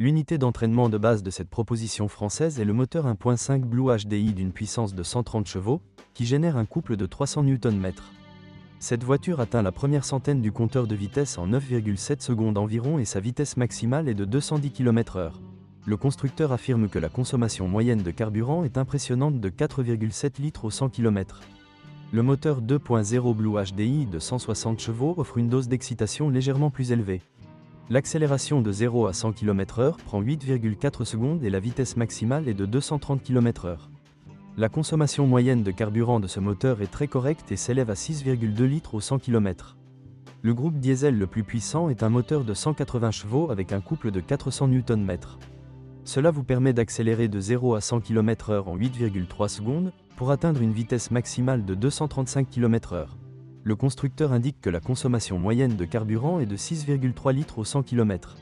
L'unité d'entraînement de base de cette proposition française est le moteur 1.5 Blue HDI d'une puissance de 130 chevaux, qui génère un couple de 300 Nm. Cette voiture atteint la première centaine du compteur de vitesse en 9,7 secondes environ et sa vitesse maximale est de 210 km/h. Le constructeur affirme que la consommation moyenne de carburant est impressionnante de 4,7 litres au 100 km. Le moteur 2.0 Blue HDI de 160 chevaux offre une dose d'excitation légèrement plus élevée. L'accélération de 0 à 100 km/h prend 8,4 secondes et la vitesse maximale est de 230 km/h. La consommation moyenne de carburant de ce moteur est très correcte et s'élève à 6,2 litres au 100 km. Le groupe diesel le plus puissant est un moteur de 180 chevaux avec un couple de 400 Nm. Cela vous permet d'accélérer de 0 à 100 km/h en 8,3 secondes pour atteindre une vitesse maximale de 235 km/h. Le constructeur indique que la consommation moyenne de carburant est de 6,3 litres au 100 km.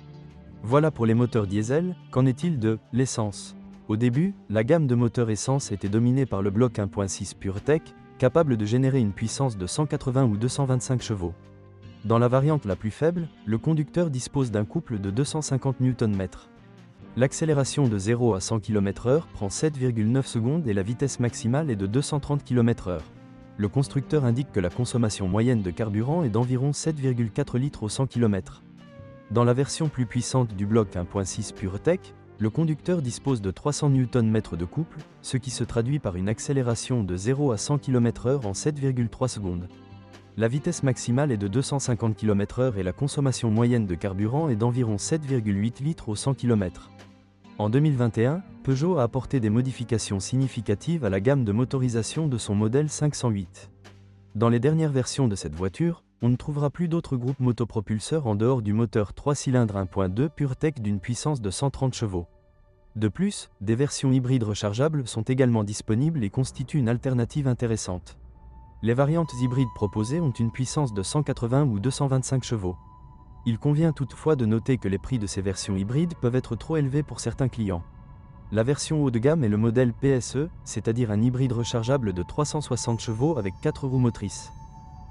Voilà pour les moteurs diesel. Qu'en est-il de l'essence ? Au début, la gamme de moteurs essence était dominée par le bloc 1.6 PureTech, capable de générer une puissance de 180 ou 225 chevaux. Dans la variante la plus faible, le conducteur dispose d'un couple de 250 Nm. L'accélération de 0 à 100 km/h prend 7,9 secondes et la vitesse maximale est de 230 km/h. Le constructeur indique que la consommation moyenne de carburant est d'environ 7,4 litres au 100 km. Dans la version plus puissante du bloc 1.6 PureTech, le conducteur dispose de 300 Nm de couple, ce qui se traduit par une accélération de 0 à 100 km/h en 7,3 secondes. La vitesse maximale est de 250 km/h et la consommation moyenne de carburant est d'environ 7,8 litres au 100 km. En 2021, Peugeot a apporté des modifications significatives à la gamme de motorisation de son modèle 508. Dans les dernières versions de cette voiture, on ne trouvera plus d'autres groupes motopropulseurs en dehors du moteur 3 cylindres 1.2 PureTech d'une puissance de 130 chevaux. De plus, des versions hybrides rechargeables sont également disponibles et constituent une alternative intéressante. Les variantes hybrides proposées ont une puissance de 180 ou 225 chevaux. Il convient toutefois de noter que les prix de ces versions hybrides peuvent être trop élevés pour certains clients. La version haut de gamme est le modèle PSE, c'est-à-dire un hybride rechargeable de 360 chevaux avec 4 roues motrices.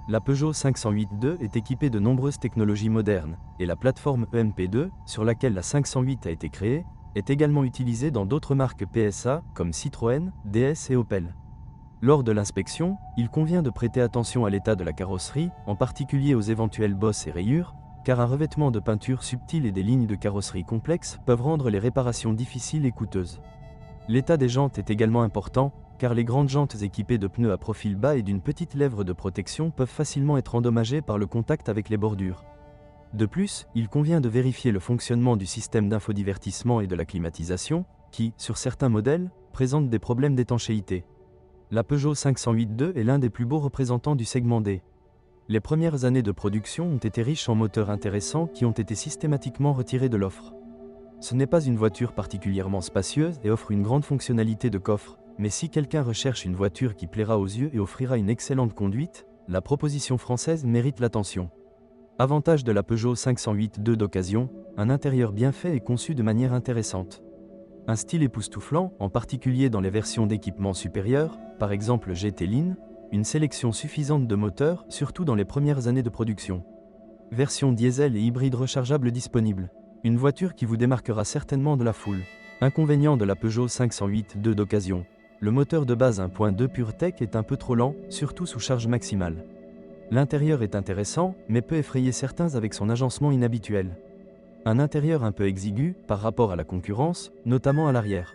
La Peugeot 508-2 est équipée de nombreuses technologies modernes, et la plateforme EMP2, sur laquelle la 508 a été créée, est également utilisée dans d'autres marques PSA, comme Citroën, DS et Opel. Lors de l'inspection, il convient de prêter attention à l'état de la carrosserie, en particulier aux éventuelles bosses et rayures, car un revêtement de peinture subtil et des lignes de carrosserie complexes peuvent rendre les réparations difficiles et coûteuses. L'état des jantes est également important, car les grandes jantes équipées de pneus à profil bas et d'une petite lèvre de protection peuvent facilement être endommagées par le contact avec les bordures. De plus, il convient de vérifier le fonctionnement du système d'infodivertissement et de la climatisation, qui, sur certains modèles, présentent des problèmes d'étanchéité. La Peugeot 508-2 est l'un des plus beaux représentants du segment D. Les premières années de production ont été riches en moteurs intéressants qui ont été systématiquement retirés de l'offre. Ce n'est pas une voiture particulièrement spacieuse et offre une grande fonctionnalité de coffre, mais si quelqu'un recherche une voiture qui plaira aux yeux et offrira une excellente conduite, la proposition française mérite l'attention. Avantage de la Peugeot 508-2 d'occasion, un intérieur bien fait et conçu de manière intéressante. Un style époustouflant, en particulier dans les versions d'équipement supérieures, par exemple GT Line, une sélection suffisante de moteurs, surtout dans les premières années de production. Version diesel et hybride rechargeable disponible. Une voiture qui vous démarquera certainement de la foule. Inconvénient de la Peugeot 508-2 d'occasion. Le moteur de base 1.2 PureTech est un peu trop lent, surtout sous charge maximale. L'intérieur est intéressant, mais peut effrayer certains avec son agencement inhabituel. Un intérieur un peu exigu, par rapport à la concurrence, notamment à l'arrière.